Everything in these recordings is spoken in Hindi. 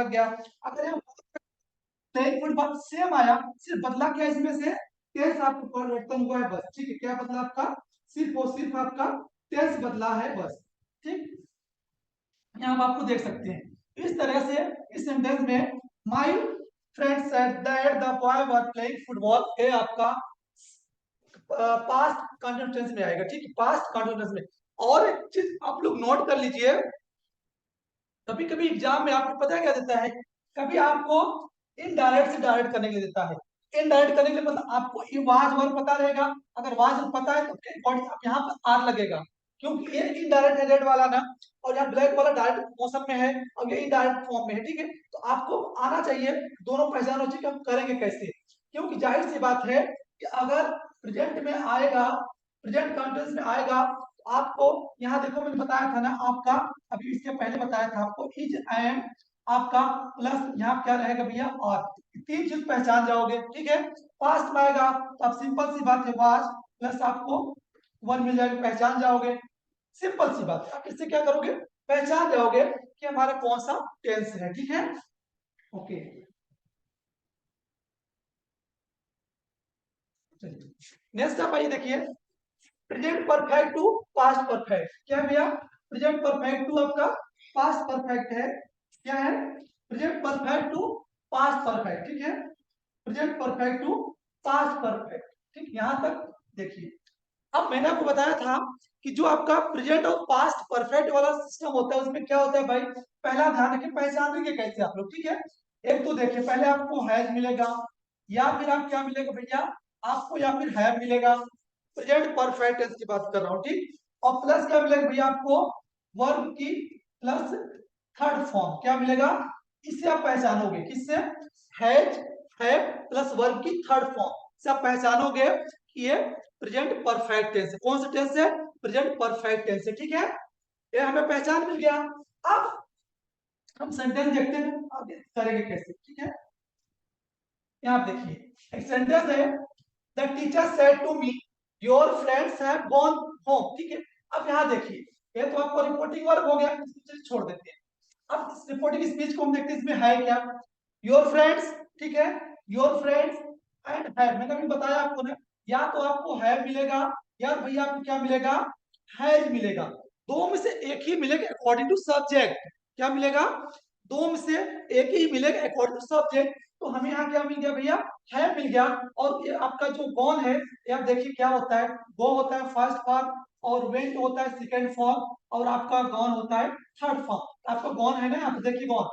लग गया। अगर यहाँ प्लेइंग फुटबॉल सेम आया, सिर्फ बदला क्या इसमें से टेंस आपको परिवर्तन हुआ है बस। ठीक है, क्या बदला आपका, सिर्फ और सिर्फ आपका टेंस बदला है बस। ठीक, यहाँ आप आपको देख सकते हैं इस तरह से। इस सेंटेंस में my friend said that the boy was playing football, ये आपका पास्ट कंटिन्यूअस में आएगा। ठीक है, पास्ट कंटिन्यूअस में। और एक चीज आप लोग नोट कर लीजिए, कभी कभी एग्जाम में आपको पता है क्या देता है, कभी आपको इनडायरेक्ट से डायरेक्ट करने के लिए देता है। इनडायरेक्ट करने के लिए मतलब आपको ये वाज वर्ब पता रहेगा, अगर वाज वर्ब पता है तो आप यहाँ पर आर लगेगा, क्योंकि ये इनडायरेक्ट है रेड वाला ना, और यहाँ ब्लैक वाला डायरेक्ट मौसम में है और ये इनडायरेक्ट फॉर्म में है। ठीक है, तो आपको आना चाहिए, दोनों पहचानो चाहिए कि हम करेंगे कैसे। क्योंकि जाहिर सी बात है कि अगर प्रेजेंट में आएगा, प्रेजेंट कंटेंस में आएगा, तो आपको यहाँ देखो मैंने बताया था ना आपका, अभी इसके पहले बताया था आपको, इज एम आपका प्लस यहाँ क्या रहेगा भैया, और तीन चीज पहचान जाओगे। ठीक है, पास्ट में आएगा तो आप सिंपल सी बात है वाज प्लस आपको वन मिल जाएगा, पहचान जाओगे। सिंपल सी बात है, आप इससे क्या करोगे, पहचान जाओगे कि हमारा कौन सा टेंस है। ठीक है, ओके। नेक्स्ट आप आइए देखिए, present perfect to past perfect, क्या भैया, प्रेजेंट परफेक्ट टू आपका पास्ट परफेक्ट है, क्या है, present perfect to past perfect. ठीक है, present perfect to past perfect. ठीक, यहां तक देखिए। अब मैंने आपको बताया था कि जो आपका प्रेजेंट और पास्ट परफेक्ट वाला सिस्टम होता है उसमें क्या होता है भाई, पहला ध्यान रखिए, पहचानेंगे कैसे आप लोग। ठीक है, एक तो देखिए पहले आपको हैज मिलेगा, या फिर आप क्या मिलेगा भैया, आपको या फिर हैव मिलेगा, प्रेजेंट परफेक्ट टेंस की बात कर रहा हूँ। ठीक, और प्लस क्या मिलेगा भैया आपको, वर्ब की प्लस थर्ड फॉर्म क्या मिलेगा, इससे आप पहचानोगे, किससे, हैज हैव प्लस वर्ब की थर्ड फॉर्म से आप पहचानोगे कि ये प्रेजेंट परफेक्ट टेंस है। कौन सा टेंस है, प्रेजेंट परफेक्ट टेंस है। ठीक है, ये हमें पहचान मिल गया। अब हम सेंटेंस देखते हैं, अब करेंगे कैसे। ठीक है, यहाँ देखिए एक सेंटेंस है, the teacher said to me your friends have gone home. ठीक है, अब यहाँ देखिए, ये तो आपको रिपोर्टिंग वर्ब हो गया, इसको छोड़ देते हैं। अब इस रिपोर्टिंग स्पीच को हम देखते हैं, इसमें है क्या, योर फ्रेंड्स। ठीक है, योर फ्रेंड्स एंड हैव, मैंने अभी बताया आपको ना, या तो आपको हैव मिलेगा या भैया आपको क्या मिलेगा, हैज मिलेगा। दो में से एक ही मिलेगा अकॉर्डिंग टू सब्जेक्ट, क्या मिलेगा, दो में से एक ही मिलेगा अकॉर्डिंग टू सब्जेक्ट। तो हमें यहाँ क्या मिल गया भैया, है मिल गया। और ये आपका जो गॉन है, ये आप देखिए क्या होता है, गो होता है फर्स्ट फॉर्म, और वेंट होता है सेकंड फॉर्म, और आपका गॉन होता है थर्ड फॉर्म। आपका गॉन है ना, यहाँ पे देखिए गॉन,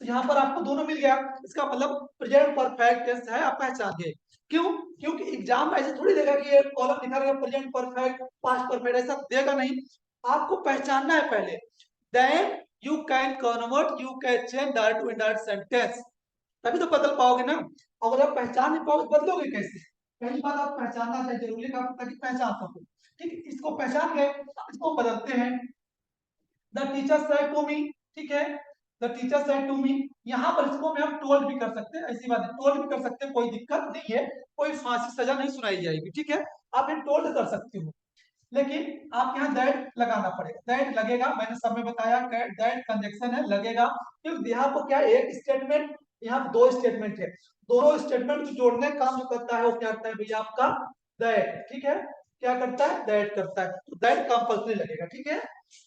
तो यहाँ पर आपको दोनों मिल गया, इसका मतलब प्रेजेंट परफेक्ट टेंस है, आप पहचान गए। क्यों, क्योंकि एग्जाम में ऐसे थोड़ी देगा कि ये कॉलम लिखा रहेगा प्रेजेंट परफेक्ट पास्ट परफेक्ट, ऐसा देगा नहीं, आपको पहचानना है पहले, then you can convert, you can change direct to indirect sentence, तभी तो बदल पाओगे ना। अगर आप पहचान नहीं पाओगे बदलोगे कैसे, पहली बात आप पहचानना चाहिए, जरूरी है ताकि पहचान सको। ठीक है, इसको पहचान गए, इसको बदलते हैं। The teacher said to me, ठीक है, the teacher said to me, यहाँ पर इसको हम टोल्ड भी कर सकते हैं, ऐसी बात है, टोल्ड भी कर सकते हैं, कोई दिक्कत नहीं है, कोई फांसी सजा नहीं सुनाई जाएगी। ठीक है, आप ये टोल्ड कर सकते हो, लेकिन आप यहाँ दैट लगाना पड़ेगा, दैट लगेगा, मैंने सब में बताया दैट कंजक्शन है, लगेगा, क्योंकि यहाँ पर क्या है, एक स्टेटमेंट, यहाँ पर दो स्टेटमेंट है, दोनों स्टेटमेंट को जोड़ने का काम जो करता है वो क्या करता है भैया आपका दैट। ठीक है, क्या करता है, दैट करता है, तो दैट कंपल्सरी लगेगा। ठीक है,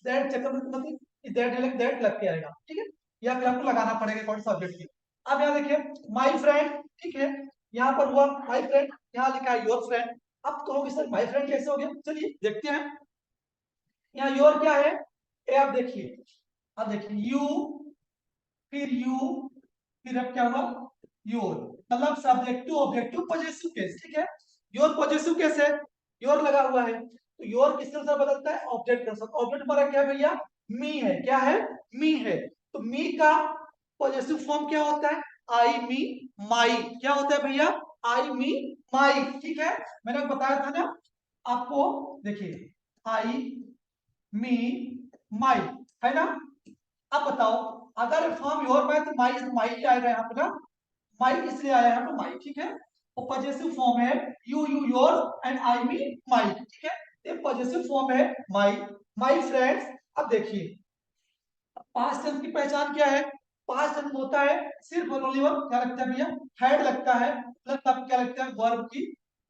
दैट चक्कर में मतलब दैट लग के आएगा। ठीक है, या फिर आपको लगाना पड़ेगा कौन सा सब्जेक्ट की। अब यहाँ देखिए माई फ्रेंड, ठीक है, यहाँ पर हुआ माई फ्रेंड, यहाँ लिखा है योर फ्रेंड। अब कहोगे सर माई फ्रेंड कैसे हो गया, चलिए देखते हैं। यहाँ योर क्या है, ये आप देखिए, अब देखिए यू, फिर यू, फिर अब क्या हुआ, योर, मतलब सब्जेक्टिव ऑब्जेक्टिव पॉजिटिव केस। ठीक है, योर पॉजिटिव केस है, योर लगा हुआ है, तो योर किसके अनुसार बदलता है, ऑब्जेक्ट के अनुसार। ऑब्जेक्ट हमारा क्या है भैया, मी है, क्या है, मी है, तो मी का पॉजिटिव फॉर्म क्या होता है, आई मी माई, क्या होता है भैया, आई मी माई। ठीक है, मैंने बताया था ना आपको, देखिए आई मी माई, है ना। अब बताओ, अगर फॉर्म योर में है तो माई ही आएगा यहाँ पे ना, माई इसलिए आया यहाँ पे माई। ठीक है, और पॉजेसिव फॉर्म है you you your and I me my. ठीक है, ये पॉजेसिव फॉर्म है माई, माई फ्रेंड्स। अब देखिए पास्ट टेंस की पहचान क्या है, पास्ट टेंस में होता है सिर्फ और ओनली वन क्या लगता है भैया, हेड लगता है, प्लस अब क्या लगता है, वर्ब की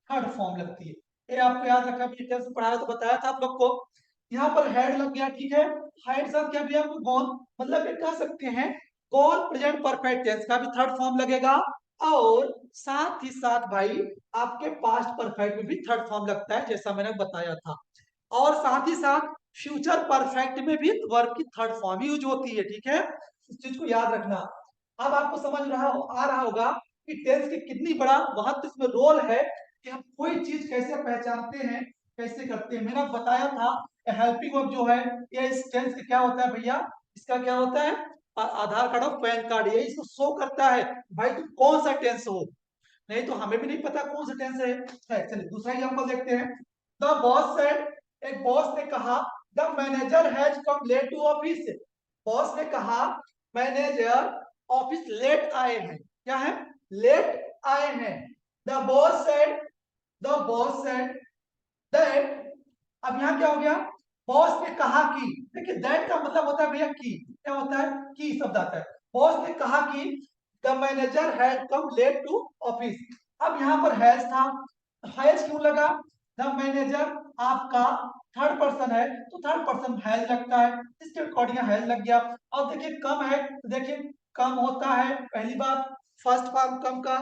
थर्ड फॉर्म लगती है। ये आपको याद रखना, टेंस पढ़ाया तो बताया था आप लोग को। यहाँ पर हेड लग गया, ठीक है। हेड साथ क्या भैया, आपको गॉन, मतलब ये कह सकते हैं गॉन प्रेजेंट परफेक्ट टेंस का भी थर्ड फॉर्म लगेगा, और साथ ही साथ भाई आपके पास्ट परफेक्ट में भी थर्ड फॉर्म लगता है, जैसा मैंने बताया था। और साथ ही साथ फ्यूचर परफेक्ट में भी वर्ब की थर्ड फॉर्म यूज होती है, ठीक है। इस चीज को याद रखना। अब आपको समझ आ रहा होगा कि टेंस की कितनी बड़ा महत्व इसमें रोल है, कि हम कोई चीज कैसे पहचानते हैं, कैसे करते हैं। मैंने बताया था हेल्पिंग वर्ब जो है ये इस टेंस का क्या होता है भैया, इसका क्या होता है, आधार कार्ड और पैन कार्ड, ये इसको शो करता है भाई तुम कौन सा टेंस हो, नहीं तो हमें भी नहीं पता कौन सा टेंस है। चलिए दूसरा एग्जांपल देखते हैं। द बॉस सेड, एक बॉस ने कहा, the manager has come late to office, boss ने कहा मैनेजर ऑफिस लेट आए हैं, क्या है, लेट आए हैं। The boss said, the boss said that, अब यहाँ क्या हो गया, बॉस ने कहा कि, देखिए दैट का मतलब होता है भैया की, क्या होता है, की शब्द आता है। बॉस ने कहा कि the manager had come late to office, अब यहाँ पर हैज था, हैज क्यों लगा, द मैनेजर आपका थर्ड पर्सन है तो थर्ड पर्सन हैज लगता है, इसके अकॉर्डिंग हैज लग गया। अब देखिए कम है तो देखिए कम होता है, पहली बात फर्स्ट फॉर्म कम का,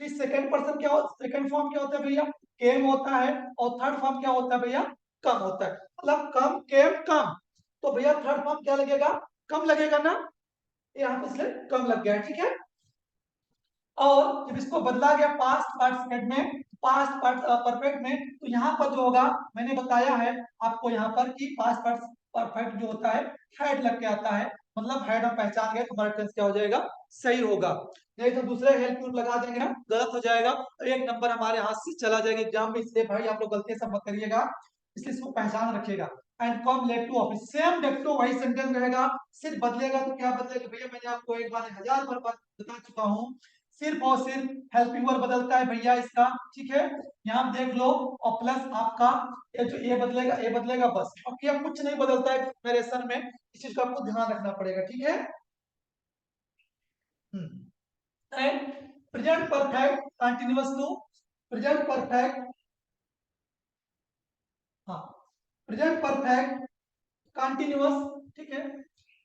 फिर सेकंड पर्सन क्या होता, सेकंड फॉर्म क्या होता है भैया, केम होता है, और थर्ड फॉर्म क्या होता है भैया, कम होता है, मतलब कम केम कम, तो भैया थर्ड फॉर्म क्या लगेगा, कम लगेगा ना, यहाँ पे इसलिए कम लग गया, ठीक है। और जब इसको बदला गया पास्ट पार्टिसिपेट में, पास्ट परफेक्ट में, तो यहाँ पर जो होगा मैंने बताया है आपको यहाँ पर कि पास्ट परफेक्ट जो होता है हेड लग के आता है, मतलब हेड हम पहचान गए तो हमारा टेंस क्या हो जाएगा, सही होगा। नहीं तो दूसरे हेल्प लगा देंगे ना, गलत हो जाएगा, और एक नंबर हमारे हाथ से चला जाएगा एग्जाम में, इसलिए भाई आप लोग गलती से मत करिएगा, इसलिए इसको पहचान रखिएगा। And come late to office, same डिक्टो वही सेंटेंस रहेगा, सिर्फ बदलेगा तो क्या बदलेगा भैया, मैंने आपको एक बार 1000 बार बता चुका हूँ, सिर्फ और सिर्फ हेल्पिंग वर्ब बदलता है भैया इसका, ठीक है। यहाँ देख लो, और प्लस आपका ये जो ए बदलेगा बस, अब क्या कुछ नहीं बदलता है नरेशन में, इस चीज का आपको ध्यान रखना पड़ेगा, ठीक है। And present perfect continuous to, present perfect, हाँ, प्रेजेंट परफेक्ट कंटिन्यूअस, ठीक है,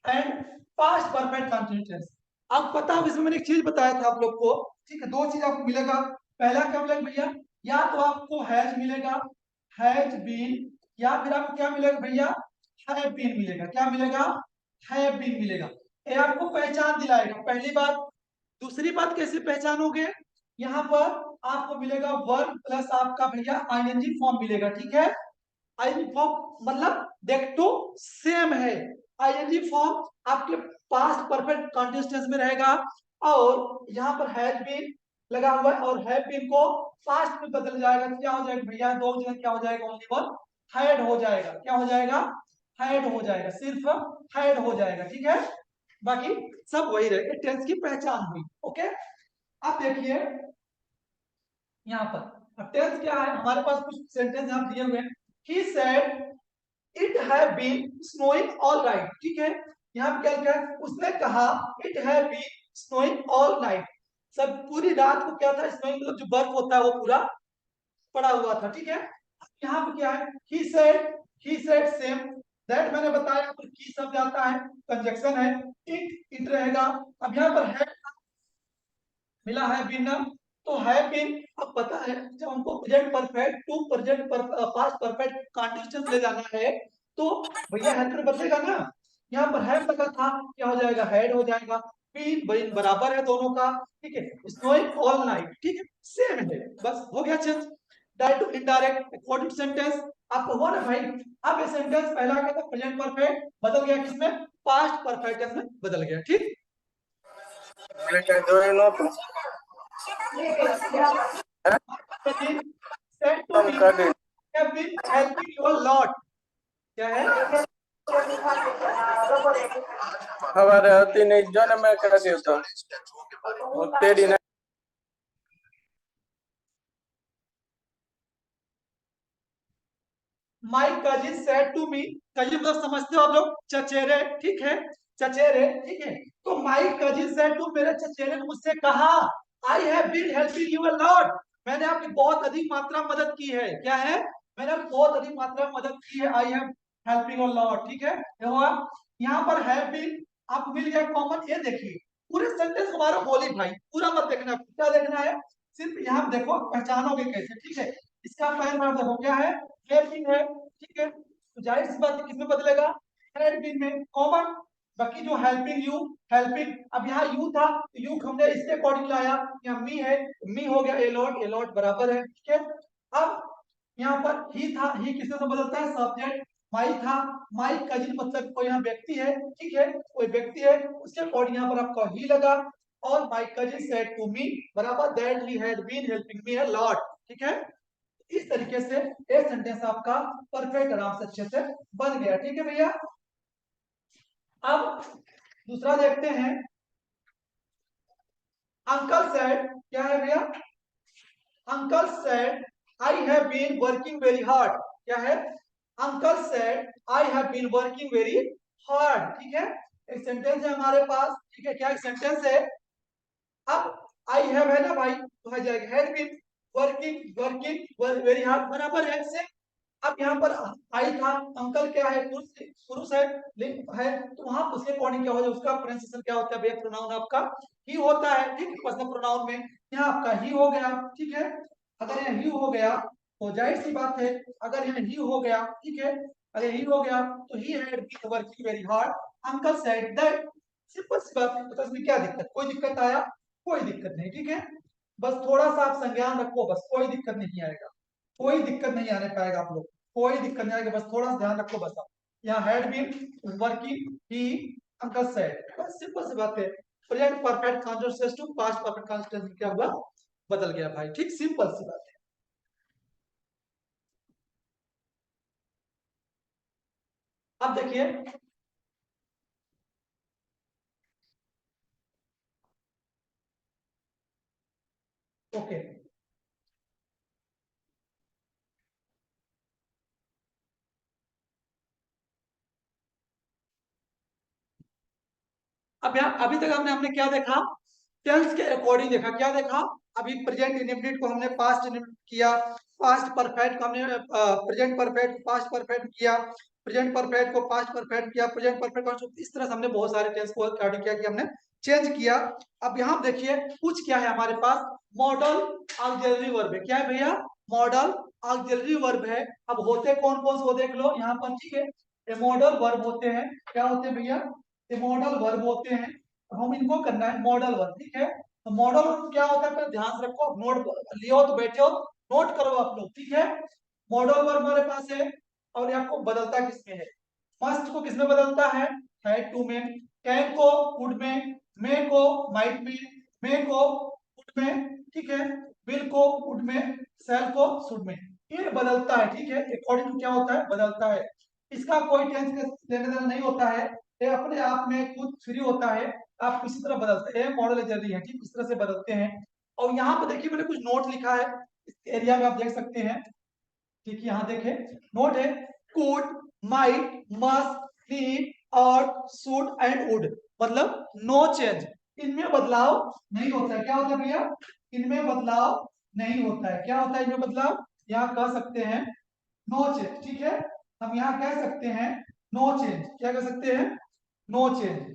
एंड पास्ट परफेक्ट कंटिन्यूअस। अब पता है इसमें मैंने एक चीज बताया था आप लोग को, ठीक है, दो चीज आपको मिलेगा, पहला क्या मिलेगा भैया, या तो आपको हैज मिलेगा, हैज बीन, या फिर आपको क्या मिलेगा भैया, हैव बीन मिलेगा, क्या मिलेगा, हैव बीन मिलेगा। ये आपको पहचान दिलाएगा, पहली बात। दूसरी बात कैसे पहचानोगे, यहाँ पर आपको मिलेगा वर्ब प्लस आपका भैया आईएनजी फॉर्म मिलेगा, ठीक है। आईएनजी फॉर्म मतलब देख तो सेम है, आईएनजी फॉर्म आपके पास्ट परफेक्ट कंटीन्यूअस टेंस में रहेगा, और यहाँ पर हैज बीन लगा हुआ है, और हैव बीन को पास्ट में बदल जाएगा, तो क्या हो जाएगा भैया, दो जगह क्या हो जाएगा, ओनली वन हैड हो जाएगा, क्या हो जाएगा, हैड हो जाएगा, सिर्फ हैड हो जाएगा, ठीक है। बाकी सब वही रहेगा, टेंस की पहचान हुई, ओके। अब देखिए यहाँ पर अब टेंस क्या है, हमारे पास कुछ सेंटेंस यहाँ दिए हुए हैं। He said it have been snowing all night, ठीक है। यहाँ पे क्या लिखा है, उसने कहा it have been snowing all night, सब पूरी रात को क्या था, स्नोइंग मतलब जो बर्फ होता है वो पूरा पड़ा हुआ था, ठीक है। यहाँ पे क्या है, ही सेड सेम, दैट मैंने बताया तो की शब्द आता है, कंजक्शन है, इट रहेगा। अब यहाँ पर है मिला है बिन, तो है बिन, अब पता है जब हमको present perfect to present past perfect continuous ले जाना है, तो भैया हेड पर बदलेगा ना, यहाँ पर हैव लगा था, क्या हो जाएगा, हेड हो जाएगा। बिन बिन बराबर है दोनों का, ठीक है। स्नोइंग ऑल नाइट, ठीक है, सेम है, बस हो गया change. Direct to indirect according to sentence, आपको हुआ ना भाई। अब ये सेंटेंस पहला क्या था, प्रेजेंट परफेक्ट, बदल गया किसमें, पास्ट परफेक्ट में बदल गया, ठीक। Said to me, have been helping you a lot. क्या है, हमारे हाथी नहीं जो ना मैं कर देता हूँ तेरी ना। My cousin said to me, cousin मतलब समझते हो आप लोग, चचेरे, ठीक है, चचेरे, ठीक है। तो माई कजिन सेड टू, मेरे चचेरे ने मुझसे कहा, I have been helping you a lot, मैंने आपकी बहुत अधिक मात्रा में मदद की है। क्या है? मैंने आपकी बहुत अधिक मात्रा में मदद की है। I have helping a lot, ठीक है। ये हुआ। यहाँ पर हैव बीन आपको मिल गया कॉमन। ये देखिए पूरे सेंटेंस हमारा बोली भाई, पूरा मत देखना, क्या देखना है, सिर्फ यहाँ देखो, पहचानोगे कैसे, ठीक है। इसका पहला भाग देखो क्या है, हेल्पिंग है, ठीक है। तो जाहिर सी बात है किसमें बदलेगा, हैड बीन में, कॉमन। बाकी जो हेल्पिंग यू, हेल्पिंग, अब यहाँ यू था तो यू हमने इसके अकॉर्डिंग लाया, यहाँ मी है, मी हो गया ए लॉट बराबर है, ठीक है। अब यहाँ पर ही था, ही किससे से बदलता है, सब्जेक्ट। माई था, माई कजिन मतलब कोई यहाँ व्यक्ति है, ठीक है, कोई व्यक्ति है, उसके अकॉर्डिंग यहाँ पर आपका ही लगा। और my cousin said to me बराबर that he had been helping me a lot, ठीक है। इस तरीके से एक सेंटेंस आपका परफेक्ट आराम से अच्छे से बन गया, ठीक है भैया। अब दूसरा देखते हैं, अंकल सेड, क्या है भैया, uncle said I have been working very hard, क्या है, uncle said I have been working very hard, ठीक है। एक सेंटेंस है हमारे पास, ठीक है, क्या एक सेंटेंस है। अब आई हैव है ना भाई, तो हो जाएगा had been working, working very hard बराबर है से। अब यहाँ पर आई था, अंकल क्या है, पुरुष है, लिंग है, तो वहां उसके अकॉर्डिंग क्या हो जाए, उसका प्रोनाउंसिएशन क्या होता है भैया, प्रोनाउन आपका ही होता है, ठीक है, पर्सनल प्रोनाउन में यहाँ आपका ही हो गया, ठीक है। अगर यहाँ ही हो गया तो जाहिर सी बात है, अगर यहाँ ही हो गया, ठीक है, अगर ही हो गया तो he had been working very hard, uncle said that, simple सी बात है, तो इसमें क्या दिक्कत, कोई दिक्कत आया, कोई दिक्कत नहीं, ठीक है। बस थोड़ा सा आप संज्ञान रखो, बस कोई दिक्कत नहीं आएगा, कोई दिक्कत नहीं आने पाएगा आप लोग, कोई दिक्कत नहीं आएगी, बस थोड़ा सा ध्यान रखो बस। आप यहाँ हैड बीन वर्किंग ही अंकल सेड, बस सिंपल सी बात है। Present perfect continuous to past perfect continuous क्या हुआ, बदल गया भाई, ठीक, सिंपल सी बात है। अब देखिए, ओके, अब यहाँ अभी तक हमने हमने क्या देखा, टेंस के अकॉर्डिंग देखा, क्या देखा, अभी प्रेजेंट इंडेफिनिट को हमने पास्ट इंडेफिनिट किया, पास्ट परफेक्ट को हमने प्रेजेंट परफेक्ट पास्ट परफेक्ट किया, प्रेजेंट परफेक्ट को पास्ट परफेक्ट किया, प्रेजेंट परफेक्ट को, इस तरह से हमने बहुत सारे टेंस को अकॉर्डिंग किया कि हमने चेंज किया। अब यहाँ देखिए कुछ क्या है हमारे पास, मॉडल ऑक्सिलरी वर्ब है, क्या है भैया, मॉडल ऑक्सिलरी वर्ब है। अब होते कौन कौन से वो देख लो यहाँ पर, ठीक है, ये मॉडल वर्ब होते हैं, क्या होते हैं भैया, ये मॉडल वर्ब होते हैं, हम इनको करना है मॉडल वर्ब, ठीक है। तो मॉडल वर्ब क्या होता है, ध्यान से रखो, नोट लियो तो बैठे हो, नोट करो आप लोग, ठीक है। मॉडल वर्ब हमारे पास है, और ये आपको बदलता किसमें है, मस्ट को किसमें बदलता है, टू में, कैन को वुड में, मे को माइट में, मे को वुड में, ठीक है, विल को वुड में, सेल को शुड में, ये बदलता है, ठीक है, अकॉर्डिंग टू क्या होता है, बदलता है। इसका कोई टेंस का लेने देना नहीं होता है, ये अपने आप में खुद फ्री होता है, आप किसी तरह बदलते हैं, मॉडल जल्दी है, ठीक, इस तरह से बदलते हैं। और यहाँ पे देखिए मैंने कुछ नोट लिखा है, इस एरिया में आप देख सकते हैं, ठीक है, यहाँ देखें नोट है, कुड, माइट, मस्ट, नीड और शुड एंड वुड, मतलब नो चेंज, इनमें बदलाव नहीं होता है, क्या होता है भैया, इनमें बदलाव नहीं होता है, क्या होता है इनमें बदलाव, यहाँ कह सकते हैं नो चेंज, ठीक है, हम यहाँ कह सकते हैं नो चेंज, क्या कह सकते हैं, नो चेंज,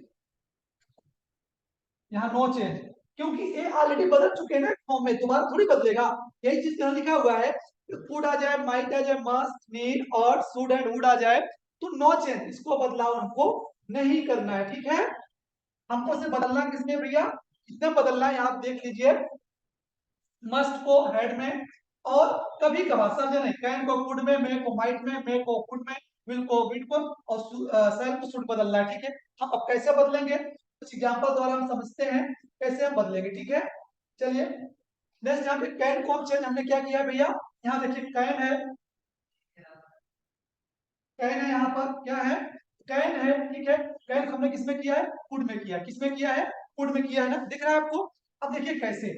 यहाँ नो चेंज, क्योंकि ये ऑलरेडी बदल चुके हैं ना फॉर्म में, दोबारा थोड़ी बदलेगा, यही चीज यहाँ लिखा हुआ है, कुड आ जाए, माइट आ जाए, मस्ट, नीड और शुड एंड वुड आ जाए, तो नो चेंज, इसको बदलाव हमको नहीं करना है, ठीक है। हमको से बदलना किसने भैया, किसने बदलना है, आप देख लीजिए, मस्ट को हेड में, और कभी कभार समझे नहीं, कैन को कुड में, मे को माइट में, मे को कुड में, विल को विड को, और सेल को शुड बदलना है, ठीक है। हम अब कैसे बदलेंगे, कुछ एग्जांपल द्वारा हम समझते हैं कैसे हम बदलेंगे, ठीक है। चलिए नेक्स्ट, यहाँ पे कैन को चेंज हमने क्या किया भैया, यहाँ देखिए कैन है, कैन है, यहाँ पर क्या है, कैन है, ठीक है, कैन हमने किसमें किया है, कुड में किया, किसमें किया है, कुड में किया है ना, दिख रहा है आपको। अब देखिए कैसे,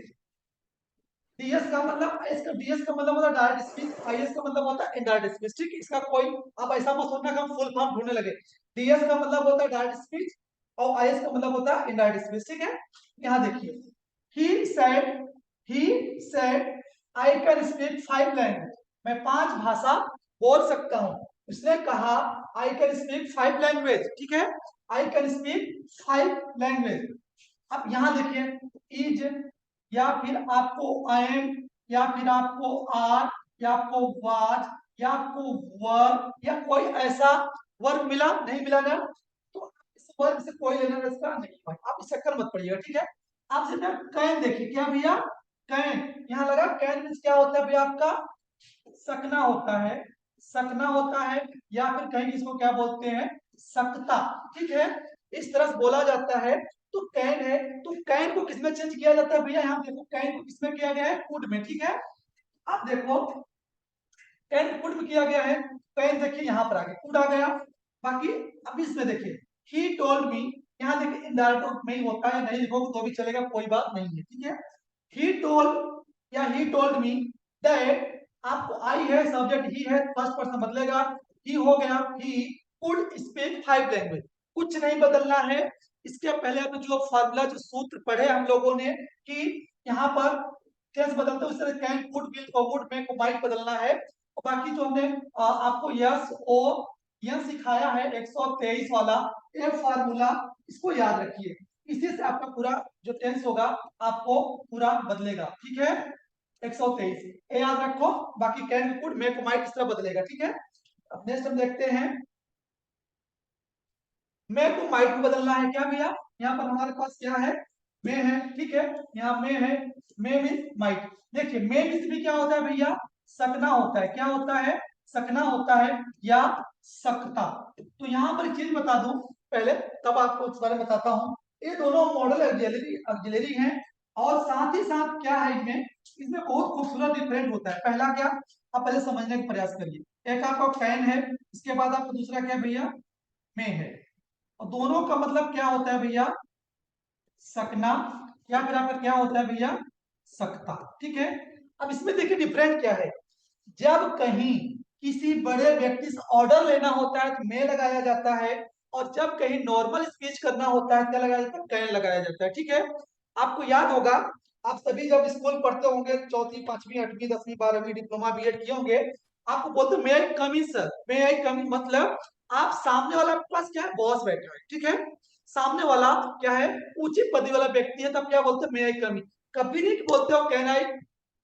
डीएस का मतलब, इसका डीएस का मतलब होता है डायरेक्ट स्पीच, आईएस का मतलब होता है इनडायरेक्ट स्पीच, ठीक, इसका कोई आप ऐसा मत सोचना कि हम फुल फॉर्म ढूंढने लगे। डीएस का मतलब होता है डायरेक्ट स्पीच, और आईएस का मतलब होता है इनडायरेक्ट स्पीच, ठीक है। यहाँ देखिए, he said I can speak 5 language, मैं 5 भाषा बोल सकता हूँ। उसने कहा आई कैन स्पीक 5 लैंग्वेज, ठीक है, आई कैन स्पीक 5 लैंग्वेज। अब यहाँ देखिए, इज या फिर आपको आई एम या फिर आपको आर या आपको वाज या आपको वर या कोई ऐसा वर्ग मिला नहीं मिला ना, तो इस वर्ग से कोई लेना देना इसका नहीं भाई, आप इस चक्कर मत पड़िएगा, ठीक है। आप सिर्फ कैन देखिए, क्या भैया कैन, यहाँ लगा कैन मीन्स क्या होता है भैया आपका सकना होता है, सकना होता है, या फिर कहीं इसको क्या बोलते हैं सकता, ठीक है, इस तरह से बोला जाता है। तो कैन है, तो कैन को किसमें चेंज किया जाता है भैया, यहाँ देखो कैन को किसमें किया गया है, कुड में, ठीक है। अब देखो कैन कुड में किया गया है, कैन देखिए यहाँ पर आ गया, कुड आ गया। बाकी अब इसमें देखिए, ही टोल्ड मी, यहाँ देखिए इनडायरेक्ट में ही होता है, नहीं लिखोगे तो भी चलेगा, कोई बात नहीं है, ठीक है। ही टोल्ड या ही टोल्ड मी दैट, आपको आई है सब्जेक्ट, ही है फर्स्ट पर्सन बदलेगा, ही हो गया, ही कुड स्पीक 5 लैंग्वेज, कुछ नहीं बदलना है। इसके पहले आपने जो फार्मूला जो सूत्र पढ़े हम लोगों ने कि यहाँ पर टेंस बदलते उस तरह कैन कुड विल को वुड में को माइट बदलना है। और बाकी जो हमने आपको यस ओ यह सिखाया है 123 वाला ये फार्मूला, इसको याद रखिए, इसी से आपका पूरा जो टेंस होगा आपको पूरा बदलेगा, ठीक है। 123 ये याद रखो, बाकी कैन कुड मेक माइट इस तरह बदलेगा, ठीक है। अब नेक्स्ट हम देखते हैं, मे को माइट में बदलना है क्या भैया, यहाँ पर हमारे पास क्या है, मे है, ठीक है, यहाँ मे है, मे मीन माइट। देखिए मे मीन भी क्या होता है भैया, सकना होता है, क्या होता है, सकना होता है या सकता। तो यहाँ पर एक चीज बता दूं पहले, तब आपको इस बारे में बताता हूँ, ये दोनों मॉडल ऑक्सिलरी हैं, और साथ ही साथ क्या है इनमें, इसमें बहुत खूबसूरत डिफरेंट होता है। पहला क्या, आप पहले समझने का प्रयास करिए, एक आपका कैन है, इसके बाद आपको दूसरा क्या है भैया, मे है, और दोनों का मतलब क्या होता है भैया, सकना, या फिर आपका क्या होता है भैया, सकता, ठीक है। अब इसमें देखिए डिफरेंट क्या है, जब कहीं किसी बड़े व्यक्ति से ऑर्डर लेना होता है तो मे लगाया जाता है, और जब कहीं नॉर्मल स्पीच करना होता है क्या लगाया जाता है, कैन लगाया जाता है, ठीक है। आपको याद होगा, आप सभी जब स्कूल पढ़ते होंगे, चौथी पांचवी आठवीं 10वीं 12वीं डिप्लोमा बीएड किए होंगे, आपको बोलते मे आई कम इन सर, मे आई कम इन, मतलब आप सामने वाला के पास क्या है, बॉस बैठा है, ठीक है, सामने वाला क्या है, ऊंची पदवी वाला व्यक्ति है, तब क्या बोलते हैं, मे आई कम इन। कभी नहीं बोलते हो कैन आई,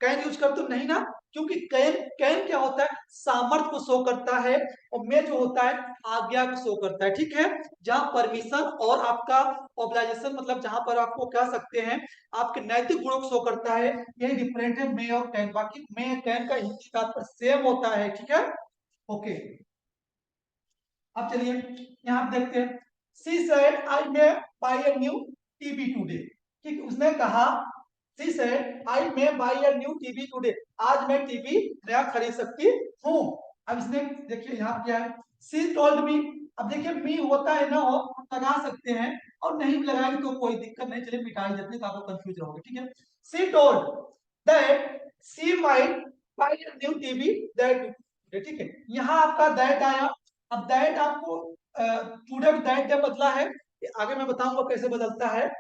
कैन यूज करते हो नहीं ना, क्योंकि कैन कैन क्या होता है, सामर्थ्य को शो करता है, और मे जो होता है आज्ञा को शो करता है, ठीक है, जहां परमिशन और आपका ऑब्लाइजेशन, मतलब जहां पर आपको कह सकते हैं आपके नैतिक गुणों को शो करता है, यही डिफरेंट है मे और कैन। बाकी मे कैन का हिंदी तात्पर्य सेम होता है, ठीक है, ओके। अब चलिए यहाँ आप देखते हैं, she said I may buy a new TV today, ठीक, उसने कहा, she said I may buy a new TV today, आज मैं टीवी नया खरीद सकती हूँ। अब इसने देखिए यहाँ क्या है, सी टोल्ड मी, अब देखिए मी होता है ना हो, हम लगा सकते हैं, और नहीं भी लगाएंगे तो कोई दिक्कत नहीं, चलिए मिटा ही देते हैं, तो आप कंफ्यूज रहोगे, ठीक है। She told that she might buy a new TV that, ठीक है, यहाँ आपका दैट आया। अब दैट आपको टुडे दैट जब बदला है, आगे मैं बताऊंगा कैसे बदलता है।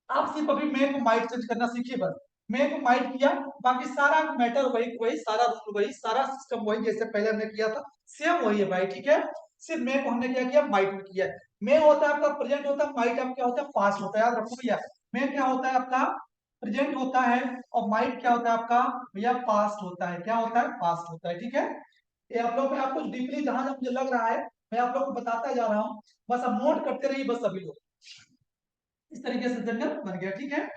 आप सिर्फ अभी मे को माइट चेंज करना सीखिए बस, मे को माइट किया, बाकी सारा मैटर वही वही, सारा रूल वही, सारा सिस्टम वही, जैसे पहले हमने किया था सेम वही है भाई, ठीक है। सिर्फ मे को हमने क्या किया, माइट में किया। मे होता है आपका प्रेजेंट होता है, माइट आप क्या होता है, पास्ट होता है, याद रखो भैया। मे क्या होता है आपका प्रेजेंट होता है, और माइट क्या होता है आपका भैया, पास्ट होता है, क्या होता है, पास्ट होता है, ठीक है। ये आप लोग, मैं आपको डीपली जहां जहां मुझे लग रहा है मैं आप लोग को बताता जा रहा हूँ, बस अब नोट करते रहिए बस सभी लोग, इस तरीके से जंगल बन गया, ठीक है।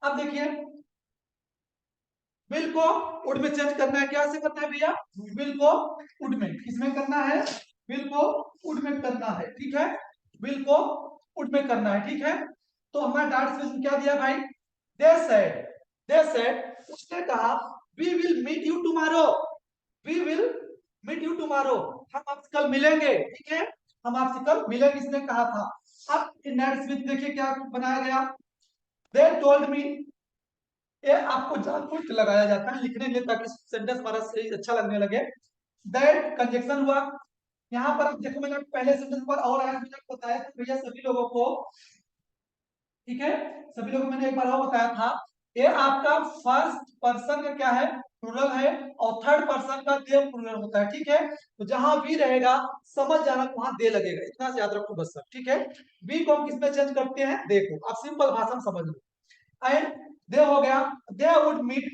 अब देखिए, विल को वुड में चेंज करना है, क्या से करना है भैया, विल को वुड में, किसमें करना है, विल को वुड में करना है, ठीक है, विल को वुड में करना है, ठीक है। तो हमारा डार्ट स्पेस में क्या दिया भाई, दे सेड उसने कहा, we will meet you tomorrow, we will meet you tomorrow, हम आपसे कल मिलेंगे, ठीक है, हम आपसे कल मिलेंगे, इसने कहा था। अब इन डार्ट स्पेस देखिए क्या बनाया गया, दे टोल्ड मी, ये आपको जानबूझ के लगाया जाता है लिखने के लिए, ताकि सेंटेंस हमारा सही अच्छा लगने लगे। दैट कंजक्शन हुआ, यहाँ पर आप देखो, मैंने पहले सेंटेंस पर और आया मैंने बताया था भैया सभी लोगों को, ठीक है, सभी लोगों को मैंने एक बार और बताया था, ये आपका फर्स्ट पर्सन का क्या है, प्लूरल है, और थर्ड पर्सन का दे प्लूरल होता है, ठीक है। तो जहां भी रहेगा समझ जाना वहां दे लगेगा, इतना से याद रखो बस सब, ठीक है। बी को हम किसमें चेंज करते हैं, देखो आप सिंपल भाषा में समझ लो। एंड दे हो गया, they would meet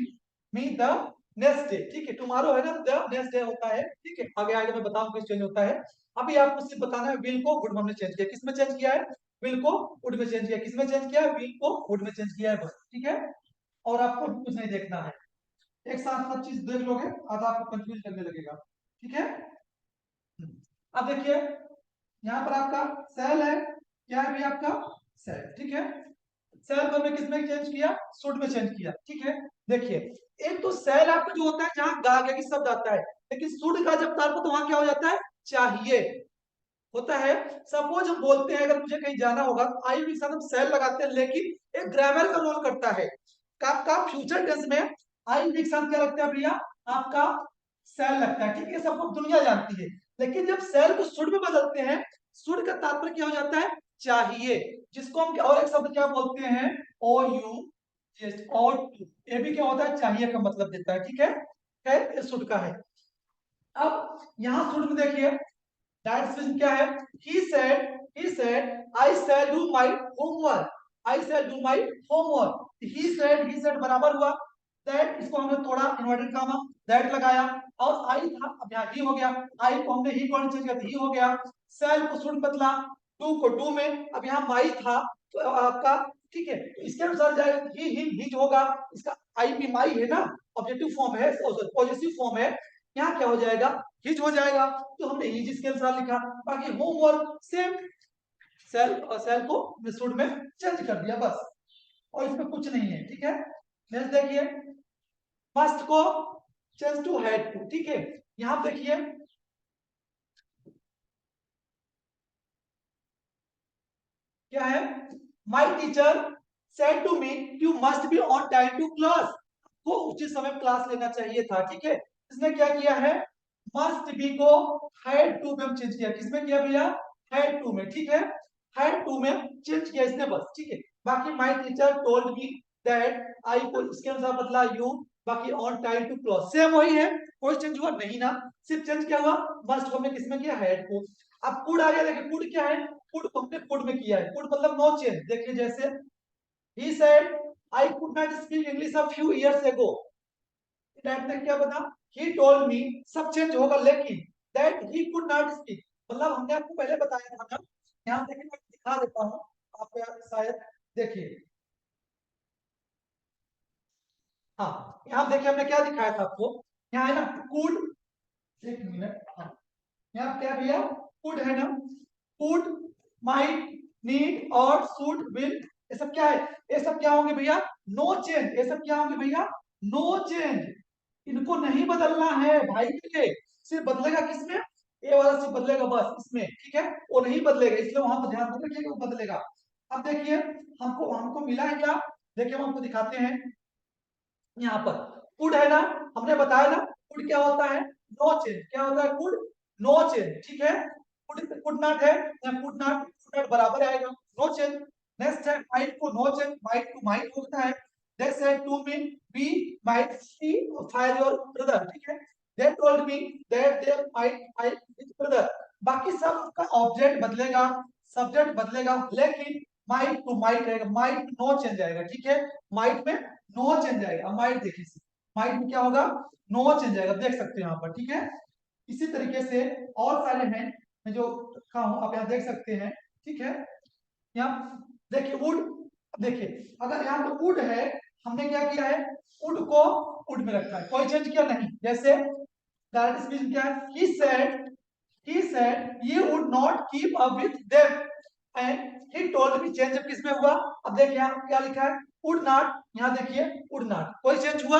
me the next day, ठीक है, टुमारो है ना, द नेक्स्ट डे होता है, ठीक है, आगे आगे मैं बताऊं किस चेंज होता है। अभी आपको सिर्फ बताना है विल को वुड में हमने चेंज किया, किसमें चेंज किया है, विल को वुड में चेंज किया, किसमें चेंज किया है, विल को वुड में चेंज किया है, बस, ठीक है। और आपको कुछ नहीं देखना है, एक साथ सब चीज देख लोगे आधा आपको कंफ्यूज करने लगेगा, ठीक है। अब देखिए यहाँ पर आपका सेल है, क्या है भी आपका सेल, ठीक है। सेल को हमने किसमें चेंज किया, शुड में चेंज किया, ठीक है। देखिए एक तो सेल आपका जो होता है जहां गा के शब्द आता है, लेकिन शुड का जब तात्पर्य तो वहां क्या हो जाता है, चाहिए होता है। सपोज हम बोलते हैं अगर मुझे कहीं जाना होगा तो आई के साथ हम सेल लगाते हैं, लेकिन एक ग्रामर का रोल करता है। का फ्यूचर टेंस में आई के साथ क्या लगता है भैया, आपका सेल लगता है, ठीक है, सबको दुनिया जानती है। लेकिन जब सेल को शुड में बदलते हैं, शुड का तात्पर्य क्या हो जाता है, चाहिए, जिसको हम और एक शब्द क्या बोलते हैं, ओ यू, और ये भी क्या होता है, चाहिए का मतलब देता है, ठीक है। खैर ये शुड का है। अब यहां शुड में देखिए दैट स्पेलिंग क्या है, he said I shall do my homework, I shall do my homework, he said बराबर हुआ that, इसको हमने थोड़ा इन्वर्टेड कामा that लगाया, और I था, अब यहाँ he हो गया, I को हमने he को चेंज किया तो he हो गया, shall को शुड बदला, do को do में, अब यहाँ my था तो आपका, ठीक है, तो इसके अनुसार जाएगा he him his होगा, इसका I भी my है ना, ऑब्जेक्टिव फॉर्म है, पॉजिटिव फॉर्म है, यहाँ क्या हो जाएगा, हिज हो जाएगा, तो हमने हिज इसके अनुसार लिखा। बाकी होमवर्क सेम, सेल और सेल को शुड में चेंज कर दिया बस, और इसमें कुछ नहीं है, ठीक है। नेक्स्ट देखिए मस्ट को चेंज टू हैड टू, ठीक है। यहां देखिए क्या है, my teacher said to me you must be on time to class, को उचित समय क्लास लेना चाहिए था, ठीक है। इसने क्या किया है, मस्ट बी को हैड टू में चेंज किया, किसमें किया भैया, हैड टू में, ठीक है, हैड टू में चेंज किया इसने बस, ठीक है। बाकी my teacher told me that I को इसके अनुसार बदला यू, बाकी on time to class same वही है, कोई चेंज हुआ नहीं ना, सिर्फ चेंज क्या हुआ, मस्ट को हमने किसमें किया, हैड को। अब कुड आ गया, देखिए कुड क्या है, कुड को हमने कुड में किया है, कुड मतलब नो चेंज, देखिए जैसे he said I could not speak English a few years ago, that ने क्या बता, he told me, सब चेंज होगा, लेकिन that he could not speak, मतलब हमने आपको पहले बताया था ना, यहाँ देखिए मैं दिखा देता हूँ आप शायद देखिए, हाँ यहाँ देखिए हमने क्या दिखाया था आपको, यहाँ है ना could, एक मिनट, हाँ यहाँ क्या भैया, could है ना, could, might, need और should, will, ये सब क्या है, ये सब क्या होंगे भैया, नो चेंज, ये सब क्या होंगे भैया, नो चेंज, इनको नहीं बदलना है भाई के लिए, सिर्फ बदलेगा किसमें, ये वाला सिर्फ बदलेगा बस इसमें, ठीक है, वो नहीं बदलेगा, इसलिए वहां पर ध्यान रखिए कि वो बदलेगा। अब देखिए हमको हमको मिला है क्या, देखिए हम आपको दिखाते हैं, यहाँ पर कुड है ना, हमने बताया ना कुड क्या होता है, नो चेंज, क्या होता है कुड, नो चेंज, ठीक है। कुड कुड नॉट है, कुड नॉट बराबर आएगा, नो चेंज। नेक्स्ट है माइट को no change, might to might होता है, that said to me we might she fire your brother, ठीक है, they told me that they might fire his brother, बाकी सब का ऑब्जेक्ट बदलेगा, सब्जेक्ट बदलेगा, लेकिन माइट टू माइट रहेगा, माइट नो चेंज आएगा, ठीक है, माइट में नो चेंज आएगा, अब माइट देखिए, माइट में क्या होगा, नो चेंज आएगा, देख सकते हैं यहाँ पर, ठीक है। इसी तरीके से और सारे हैं मैं जो रखा हूं आप यहाँ देख सकते हैं, ठीक है। यहाँ देखिए वुड, देखिए अगर यहाँ पे वुड है, हमने क्या किया है, वुड को वुड में रखा है, कोई चेंज किया नहीं, जैसे डायरेक्ट स्पीच क्या है, he said he would not keep up with them and he told me, change किसमें हुआ, अब देखिए यहाँ क्या लिखा है, would not, यहाँ देखिए would not, कोई चेंज हुआ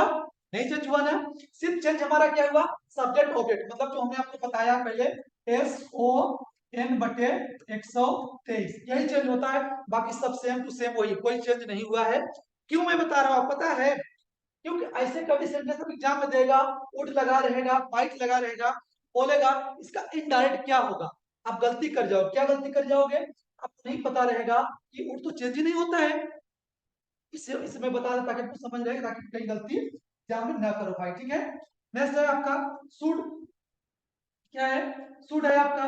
नहीं, चेंज हुआ ना, सिर्फ चेंज हमारा क्या हुआ, सब्जेक्ट ऑब्जेक्ट, मतलब जो हमने आपको बताया पहले SON बटे 123, यही चेंज होता है, बाकी सब सेम टू सेम वही, कोई चेंज नहीं हुआ है। क्यों मैं बता रहा हूँ पता है, क्योंकि ऐसे कभी सेंटेंस एग्जाम में देगा, वुड लगा रहेगा, माइट लगा रहेगा, बोलेगा इसका इनडायरेक्ट क्या होगा। आप गलती कर जाओगे, क्या गलती कर जाओगे, आपको नहीं पता रहेगा कि उड तो चेंज ही नहीं होता है। इसे मैं बता देता ताकि आपको समझ रहे ताकि कहीं गलती जहां में ना करो भाई, ठीक है। नेक्स्ट है आपका शुड, क्या है, शुड है आपका।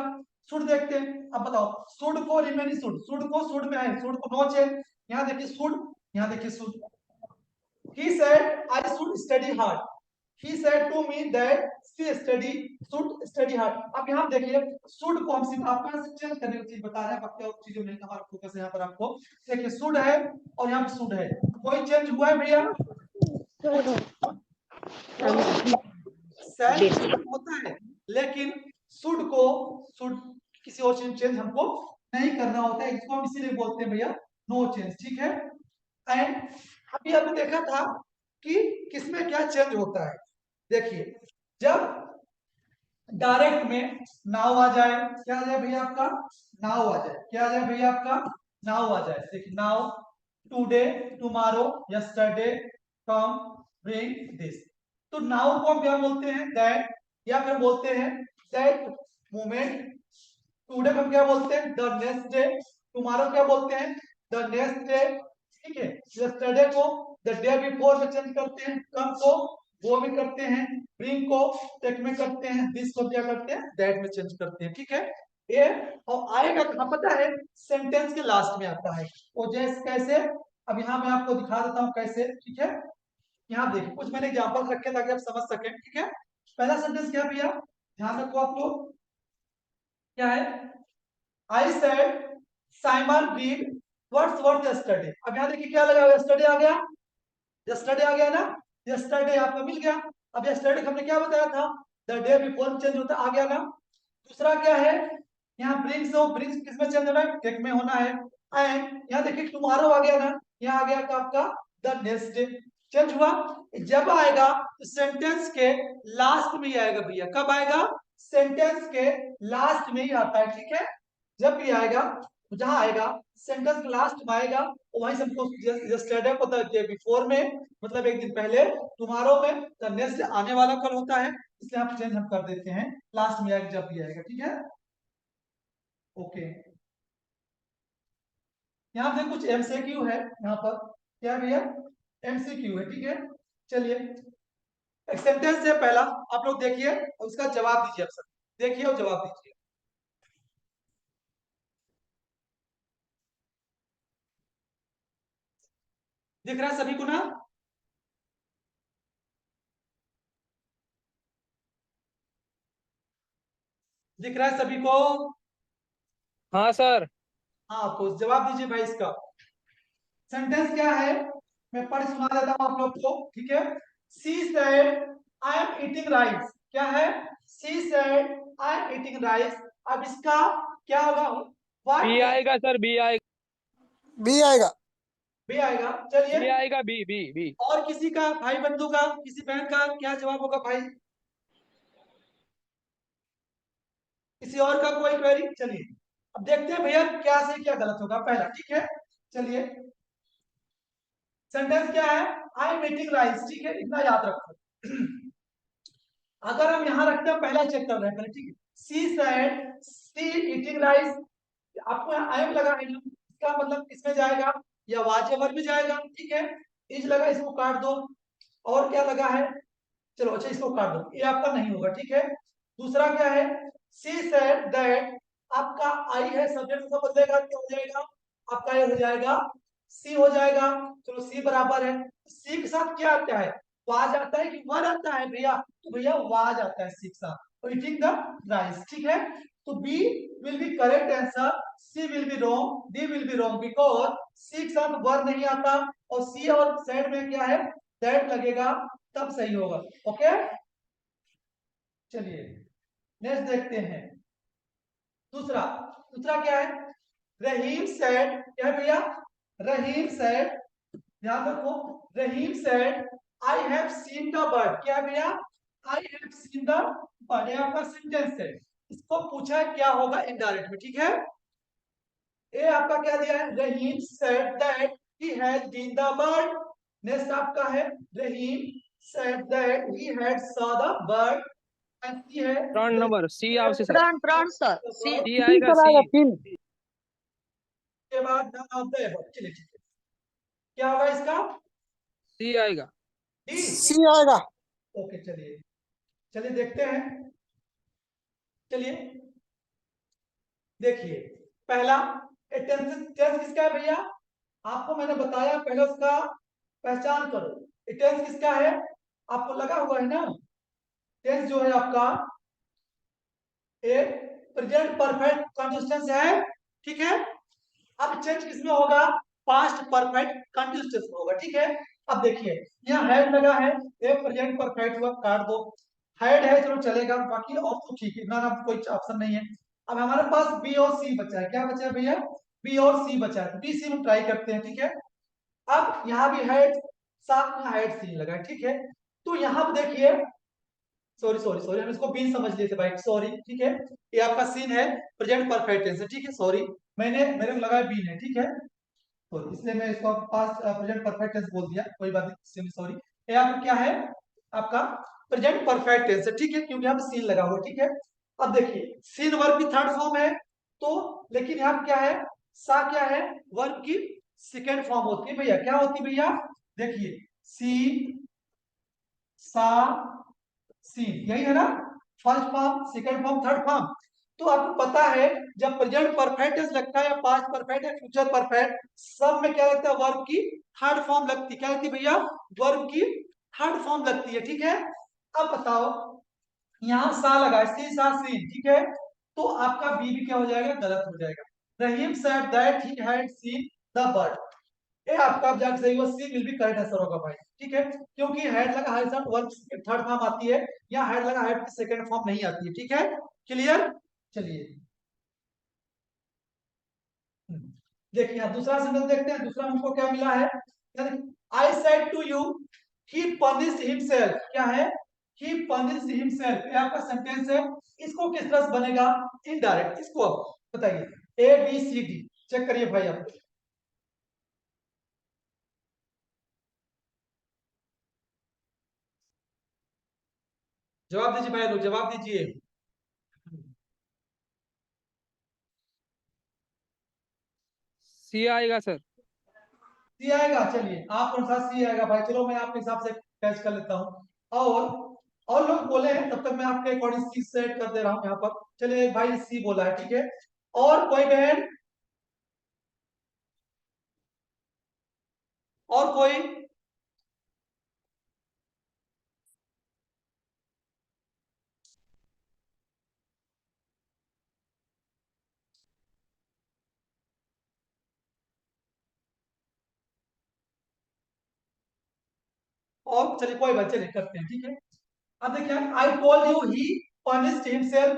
शुड देखते हैं, अब बताओ शुड को रिमेनिंग शुड को शुड में है, शुड को नो चेंज। यहाँ देखिए शुड, यहाँ देखिए should. He said I should study hard. He said to me that she should study hard. अब यहाँ देखिए should को हम सिर्फ आपको यहाँ से चेंज करने की चीज बता रहे हैं, बाकी और चीजों में हमारा फोकस है यहाँ पर। आपको देखिए should है और यहाँ पे should है, कोई चेंज हुआ है भैया? सेल्फ होता है, लेकिन शुड को शुड किसी और चीज चेंज हमको नहीं करना होता है, इसको हम इसीलिए बोलते हैं भैया नो चेंज, ठीक है। एंड अभी आपने देखा था कि किसमें क्या चेंज होता है। देखिए जब डायरेक्ट में नाउ आ जाए, क्या आ जाए भैया आपका, नाउ आ जाए, क्या आ जाए भैया आपका, नाउ आ जाए। देखिए now, today, tomorrow, yesterday, come, bring, this. तो नाउ को हम क्या बोलते हैं, दैट, या फिर बोलते हैं दैट मोमेंट। टुडे को हम क्या बोलते हैं, द नेक्स्ट डे। टुमारो क्या बोलते हैं, द नेक्स्ट डे, ठीक है। यस्टरडे को द डे बिफोर में चेंज करते हैं, कम को वो भी करते हैं, ब्रिंग को टेक में करते हैं, दिस को क्या करते हैं, दैट में चेंज करते हैं, ठीक है। ये और आएगा कहां पता है, सेंटेंस के लास्ट में आता है। और जैसे कैसे, अब यहाँ मैं आपको दिखा देता हूँ कैसे, ठीक है। यहाँ देखिए कुछ मैंने एग्जांपल रखे ताकि आप समझ सकें, ठीक है। पहला सेंटेंस क्या भैया, ध्यान रखो आप लोग, क्या है, I said Simon read Wordsworth yesterday. अब यहाँ देखिए क्या लगा, यस्टरडे आ गया, यस्टरडे आ गया ना, यस्टरडे आपको मिल गया। अब यस्टरडे हमने क्या बताया था, द डे बिफोर चेंज होता आ गया ना। दूसरा क्या है, यहाँ ब्रिंग्स हो, ब्रिंग्स किसमें चेंज होना है, टेक में होना है। एंड यहाँ देखिए टुमारो आ गया ना, यहाँ आ गया आपका द नेक्स्ट डे, चेंज हुआ। जब आएगा तो सेंटेंस के लास्ट में ही आएगा भैया, कब आएगा, सेंटेंस के लास्ट में ही आता है, ठीक है। जब भी आएगा तो जहां आएगा सेंटेंस के लास्ट में आएगा, वहीं से हमको यस्टरडे को द डे बिफोर में, मतलब एक दिन पहले, टुमारो में द नेक्स्ट आने वाला कल होता है, इसलिए आप चेंज हम कर देते हैं लास्ट में आएगा जब भी आएगा, ठीक है। ओके, यहाँ पे कुछ एमसीक्यू है, यहाँ पर क्या है भैया, एमसीक्यू है, ठीक है। चलिए एक सेंटेंस है पहला, आप लोग देखिए और उसका जवाब दीजिए, आप सब देखिए और जवाब दीजिए। दिख रहा है सभी को ना, दिख रहा है सभी को, हाँ सर। हाँ तो जवाब दीजिए भाई इसका। सेंटेंस क्या है, मैं पढ़ सुना देता हूं आप लोग को, ठीक है। She said I am eating rice, क्या है, she said I am eating rice. अब इसका क्या होगा, बी व्हाट, आएगा सर, बी आएगा, बी आएगा। भी आएगा। चलिए बी आएगा, बी बी बी। और किसी का, भाई बंधु का, किसी बहन का क्या जवाब होगा भाई, किसी और का कोई क्वेरी। चलिए अब देखते हैं भैया क्या से क्या गलत होगा पहला, ठीक है। चलिए सेंटेंस क्या है, आई एम ईटिंग राइस, ठीक है, इतना याद रखो। अगर हम यहां रखते हैं, पहला चेक कर रहे हैं पहले, ठीक है। She said she eating rice, आपको यहाँ आई एम लगा है ना, इसका मतलब किसमें जाएगा, या वाजेवर में जाएगा, ठीक है। इज लगा, इसको काट दो। और क्या लगा है, चलो अच्छा इसको काट दो, ये आपका नहीं होगा, ठीक है। दूसरा क्या है, सी सेड दैट, आपका आई है, सब्जेक्ट का बदलेगा, क्या हो जाएगा, आपका ये हो जाएगा सी हो जाएगा। चलो सी बराबर है, सी के साथ क्या आता है, वाज आता है कि वर आता है भैया, तो भैया वाज आता है सी के साथ, तो ईटिंग द राइस, ठीक है। तो B will be correct answer, C will be wrong, D will be wrong, because C के साथ वर नहीं आता, और सी और सेड में क्या है, दैट लगेगा, तब सही होगा, ओके। चलिए नेक्स्ट देखते हैं। दूसरा, दूसरा क्या है, रहीम सेड, क्या है भैया, रहीम सेड, ध्यान रखो, Rahim said I have seen the bird, क्या है भैया, I have seen the bird, ये आपका सेंटेंस है। इसको पूछा है क्या होगा इनडायरेक्ट में, ठीक है। ये आपका क्या दिया है, Rahim said that he has seen the bird. Next आपका है, रहीम said that he had saw the bird, सी है, ત્રણ નંબર सी આવશે સર ત્રણ સર સી सी आएगा सर आएगा सी तीन। के बाद नन ऑफ द एबव। चलिए ठीक है, क्या होगा इसका? सी आएगा डी। सी आएगा। ओके चलिए, चलिए देखते हैं। चलिए देखिए, पहला टेंस किसका है भैया? आपको मैंने बताया पहले उसका पहचान करो। टेंस किसका है? आपको लगा हुआ है ना, टेंस जो है आपका एक प्रेजेंट परफेक्ट कंटिन्यूअस है, ठीक है। अब चेंज किसमें होगा? पास्ट परफेक्ट कंटिन्यूअस में होगा, ठीक है। अब देखिए यहाँ हैड लगा है, एक प्रेजेंट परफेक्ट हुआ, काट दो। हैड है चलो चलेगा, बाकी और तो ठीक है, ना कोई ऑप्शन नहीं है। अब हमारे पास बी और सी बचा है। क्या बचा है भैया? बी और सी बचा है, बी सी में ट्राई करते हैं, ठीक है। अब यहाँ भी हैड, साथ में हैड सी लगा है, ठीक है। तो यहाँ पे देखिए, सॉरी सॉरी सॉरी, हम इसको बीन समझ लिए थे भाई, सॉरी, ठीक है। ये आपका सीन है प्रेजेंट परफेक्ट टेंस है, ठीक है। सॉरी, मेरे को लगा बीन है, ठीक है। तो इसलिए मैं इसको पास्ट प्रेजेंट परफेक्ट टेंस बोल दिया, कोई बात नहीं, सॉरी। ये आपका क्या है? आपका प्रेजेंट परफेक्ट टेंस है, ठीक है, क्योंकि यहाँ पे सीन लगा हुआ, ठीक है। अब देखिए सीन वर्ब की थर्ड फॉर्म है, तो लेकिन यहाँ क्या है? सा क्या है? वर्ब की सेकेंड फॉर्म होती है भैया। क्या होती है भैया? देखिए सी, सा, सी, यही है ना, first form, second form, third form. तो आपको पता है जब प्रेजेंट परफेक्ट टेंस लगता है, या पास्ट परफेक्ट या फ्यूचर परफेक्ट, सब में क्या लगता है? वर्ब की थर्ड फॉर्म लगती है। क्या लगती है भैया? वर्ब की थर्ड फॉर्म लगती है, ठीक है। अब बताओ, यहाँ सा लगा है, सी सा सी, ठीक है। तो आपका बी भी क्या हो जाएगा? गलत हो जाएगा। Rahim said that he had seen the bird. ये आपका अब जाके सही हुआ, C will be correct answer होगा भाई, ठीक है। क्योंकि हेड लगा है, सब वर्ब की थर्ड फॉर्म आती है, या हेड लगा हेड की सेकंड फॉर्म नहीं आती है, ठीक है। क्लियर? चलिए देखिए आप दूसरा सेंटेंस देखते हैं। दूसरा हमको क्या मिला है? I said to you he punished himself. क्या है? ही पनिश्ड हिमसेल्फ, ये आपका सेंटेंस है। इसको किस तरह से बनेगा? इनडायरेक्ट। इसको आप बताइए, A B C D, check करिए भाई आप। जवाब दीजिए भाई लोग, जवाब दीजिए। सी आएगा सर सी आएगा। चलिए आप कौन सा सी आएगा भाई? चलो मैं आपके हिसाब से कैच कर लेता हूँ। और लोग बोले हैं, तब तक मैं आपके अकॉर्डिंग सी सेट कर दे रहा हूँ यहाँ पर। चलिए भाई सी बोला है, ठीक है। और कोई बहन? और कोई? और चलिए कोई बात, चलिए करते हैं, ठीक है। अब देखिए, आई told you he punished himself.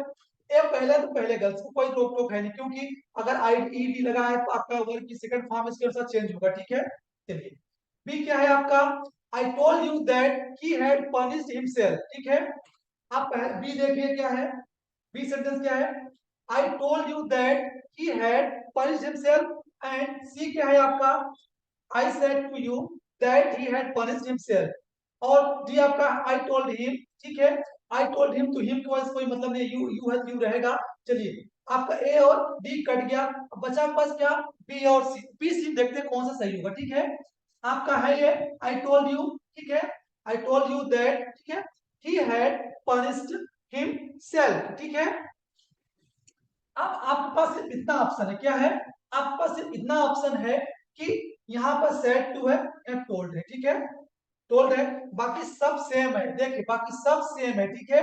ये पहले तो पहले गर्ल्स को कोई रोक टोक है नहीं, क्योंकि अगर आई ई डी लगा है तो आपका वर्ब की सेकंड फॉर्म इसके अनुसार चेंज होगा, ठीक है। चलिए बी क्या है आपका? I told you that he had punished himself, ठीक है। आप बी देखिए क्या है? बी सेंटेंस क्या है? I told you that he had punished himself. And C क्या है आपका? I said to you that he had punished himself. और डी आपका आई टोल्ड हिम, ठीक है। आई टोल्ड हिम, तो हिम के वजह से कोई मतलब नहीं, यू है, यू रहेगा। चलिए आपका ए और डी कट गया, अब बचा बस क्या? बी और सी। बी सी देखते हैं कौन सा सही होगा, ठीक है। आपका है ये आई टोल्ड यू, ठीक है। आई टोल्ड यू दैट, ठीक है, ही हैड पनिश्ड हिमसेल्फ, ठीक है। अब आपके पास सिर्फ इतना ऑप्शन है। क्या है? आपके पास सिर्फ इतना ऑप्शन है कि यहाँ पर सेड टू है या टोल्ड है, ठीक है। टोल्ड है, बाकी सब सेम है। देखिए बाकी सब सेम है, ठीक है।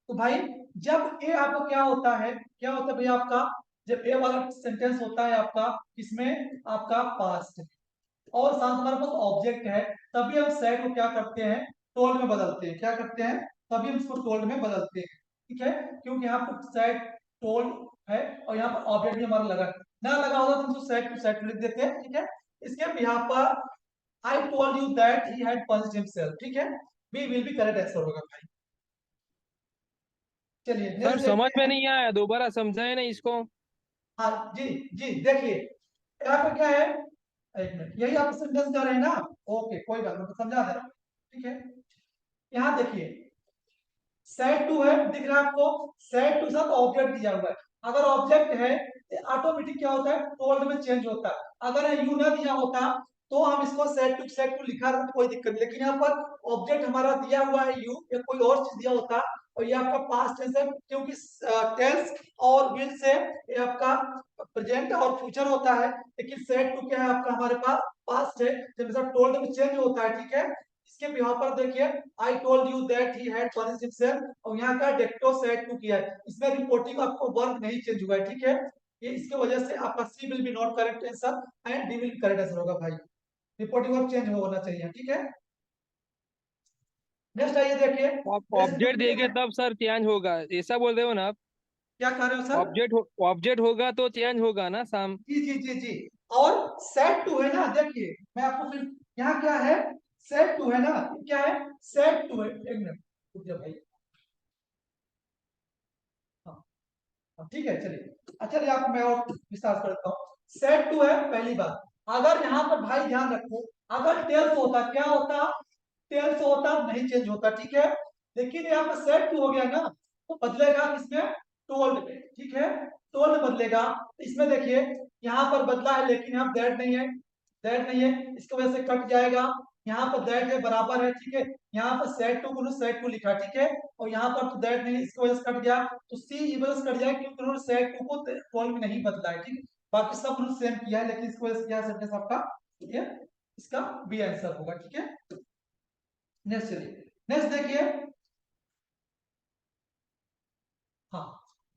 तो भाई जब ए आपका क्या होता है? क्या होता है भैया आपका? जब ए वाला सेंटेंस होता है आपका, इसमें आपका पास्ट और साथ हमारे पास ऑब्जेक्ट है, तभी हम सेड को क्या करते हैं? टोल्ड में बदलते हैं। क्या करते हैं? तभी हम इसको टोल्ड में बदलते हैं, ठीक है। क्योंकि यहाँ पर सेड टोल्ड है, और यहाँ पर ऑब्जेक्ट भी हमारा लगा ना लगा होता तो हम सेड टू सेड लिख देते हैं, ठीक है। इसके यहाँ पर I told you that he had punished himself, ठीक है। B will be correct answer होगा भाई। चलिए सर नेक्स्ट समझ देखते में हैं। नहीं आया दोबारा समझाए ना इसको हाँ जी, जी देखिए यहाँ पर क्या है? एक मिनट, यही आप सेंटेंस कर रहे हैं ना? ओके कोई बात नहीं, तो समझा दे रहा हूँ, ठीक है। यहाँ देखिए, सेट टू है, दिख रहा है आपको, सेट टू साथ ऑब्जेक्ट दिया हुआ है। अगर ऑब्जेक्ट है तो ऑटोमेटिक क्या होता है, टोल्ड में चेंज होता है। अगर यू ना दिया होता तो हम इसको सेट टू लिखा रहता तो कोई दिक्कत नहीं, लेकिन यहाँ पर ऑब्जेक्ट हमारा दिया हुआ है यू, या कोई और चीज दिया होता और ये आपका पास्ट टेंस है, क्योंकि टेंस और विल से ये आपका प्रेजेंट और फ्यूचर होता है, लेकिन सेट टू क्या है आपका हमारे पास पास्ट है, जब टोल्ड में चेंज होता है, ठीक है। इसके यहाँ पर देखिए, आई told you that he had punished himself, और यहाँ का डेक्टो सेट टू किया है, इसमें रिपोर्टिंग आपको वर्ब नहीं चेंज हुआ है, ठीक है। ये इसके वजह से आपका C will be not correct answer and D will correct answer होगा भाई, रिपोर्टिंग वर्ब चेंज होना चाहिए, ठीक है। नेक्स्ट आइए देखिए, जैसे ऑब्जेक्ट दूसरे देंगे में तब सर चेंज होगा, ऐसा बोल रहे हो ना आप? क्या कह रहे हो सर? ऑब्जेक्ट होगा तो चेंज होगा ना साम। जी जी जी जी, और सेट टू है ना, देखिए मैं आपको फिर, यहाँ क्या है, सेट टू है ना, क्या है, सेट टू है, एक मिनट रुक जाओ भाई। हाँ ठीक है, चलिए अच्छा, चलिए आपको मैं और विस्तार करता हूँ। सेट टू है पहली बात, अगर यहाँ पर भाई ध्यान रखो, अगर टेल्स होता क्या होता, टेल्स होता नहीं चेंज होता, ठीक है। लेकिन यहाँ पर सेट टू हो गया ना, तो बदलेगा किसमें, टोल्ड में, ठीक है, टोल्ड बदलेगा। इसमें देखिए यहाँ पर बदला है, लेकिन यहाँ दैट नहीं है, दैट नहीं है, इसकी वजह से कट जाएगा। यहाँ पर दैट है बराबर है, ठीक है। यहाँ पर सेट टू को सेट टू लिखा, ठीक है, और यहाँ पर तो दैट नहीं है, इसकी वजह से कट गया, तो सी इस वजह से कट जाएगा क्योंकि उन्होंने सेट टू को टोल्ड में नहीं बदला है, ठीक है। बाकी सब उन्होंने सेम किया है, लेकिन इसकी वजह से क्या सेंटेंस आपका ये इसका बी आंसर होगा, ठीक है। नेक्स्ट चलिए, नेक्स्ट देखिए, हाँ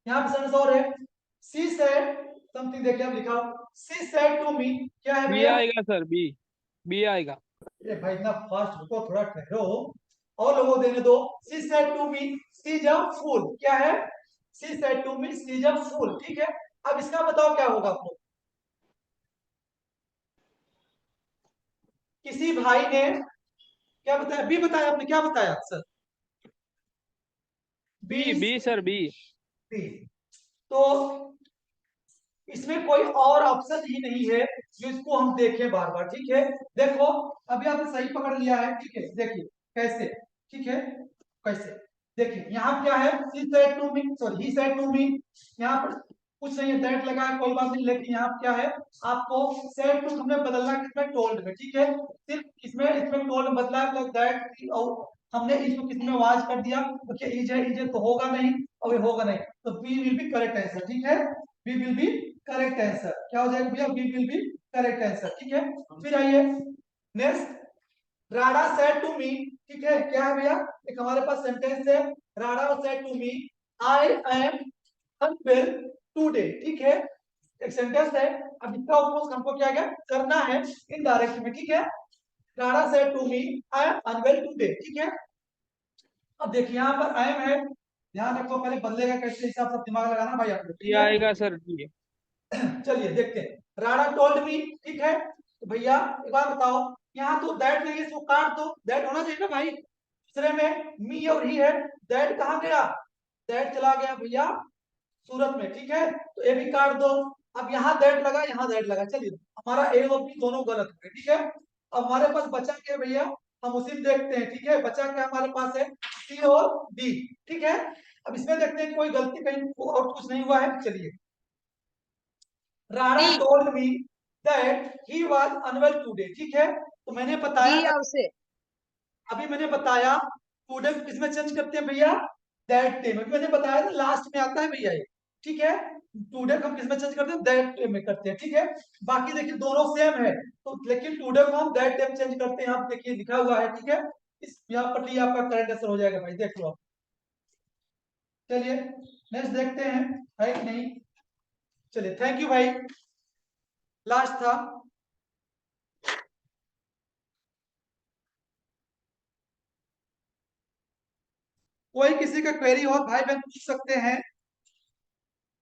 यहाँ पे सेंटेंस और है, सी सेड समथिंग, देखिए आप लिखा, सी सेड टू मी, क्या है बी भैया? आएगा सर, बी। बी आएगा। ए भाई इतना फास्ट रुको, थोड़ा ठहरो, और लोगों को देने दो। She said to me she is a fool, क्या है, she said to me she is a fool, ठीक है। अब इसका बताओ क्या होगा आपको, किसी भाई ने क्या बताया, बी बताया आपने, क्या बताया sir? B B B sir, B. B, तो इसमें कोई और ऑप्शन ही नहीं है जो इसको हम देखें बार बार, ठीक है। देखो अभी आपने सही पकड़ लिया है, ठीक है, देखिए कैसे, ठीक है, कैसे, देखिए यहाँ क्या है, he said to me, sorry he said to me, यहाँ पर कुछ नहीं है, दैट लगा है, कोई बात नहीं, लेकिन यहाँ क्या है, आपको said to हमने बदलना है किसमें, टोल्ड में, ठीक है। सिर्फ इसमें टोल्ड में बदला है, प्लस दैट, और हमने इसको किसमें वाज कर दिया, देखिए इज है तो होगा नहीं, और ये होगा नहीं, तो B will be correct answer, ठीक है, B will be correct answer, क्या हो जाएगा भैया, B will be correct answer, ठीक है। फिर आइए नेक्स्ट, राडा सेड टू मी, ठीक है, क्या है भैया, एक हमारे पास सेंटेंस है, Radha said to me I am unwell today, ठीक है, एक सेंटेंस है। अब इसका उपयोग हमको क्या क्या करना है, इनडायरेक्ट में, ठीक है। Radha said to me I am unwell today, ठीक है। अब देखिए यहाँ पर आई एम है, ध्यान रखो, पहले बदलेगा कैसे, हिसाब से दिमाग लगाना भाई आप लोग, बी ठीक है। आएगा सर, बी। चलिए देखते हैं, राणा टोल्ड मी, ठीक है, तो भैया एक बात बताओ, यहाँ तो दैट नहीं है, इसको काट दो, दैट होना चाहिए ना भाई, दूसरे में मी और ही है, दैट कहाँ गया, दैट चला गया भैया सूरत में, ठीक है, तो ये भी काट दो। अब यहाँ दैट लगा, यहाँ दैट लगा, चलिए हमारा ए और बी दोनों गलत है, ठीक है। अब हमारे पास बचा क्या भैया, हम उसी में देखते हैं, ठीक है, बचा क्या हमारे पास है, सी और डी, ठीक है। अब इसमें देखते हैं कोई गलती कहीं और कुछ नहीं हुआ है, चलिए, Rana D told me that he was unwell today, ठीक है, तो मैंने बताया, डी से अभी मैंने बताया टुडे किसमें चेंज करते हैं भैया, दैट डे में, मैंने बताया ना लास्ट में आता है भैया ये, ठीक है। टुडे को हम किसमें चेंज करते हैं, दैट डे में करते हैं, ठीक है। बाकी देखिए दोनों सेम है, तो लेकिन टुडे को हम दैट डे में चेंज करते हैं, आप देखिए लिखा हुआ है, ठीक है। इस यहाँ पर लिए आपका करेक्ट आंसर हो जाएगा भाई, देख लो आप। चलिए नेक्स्ट देखते हैं, है कि नहीं, चलिए थैंक यू भाई, लास्ट था। कोई किसी का क्वेरी हो भाई बहन पूछ सकते हैं।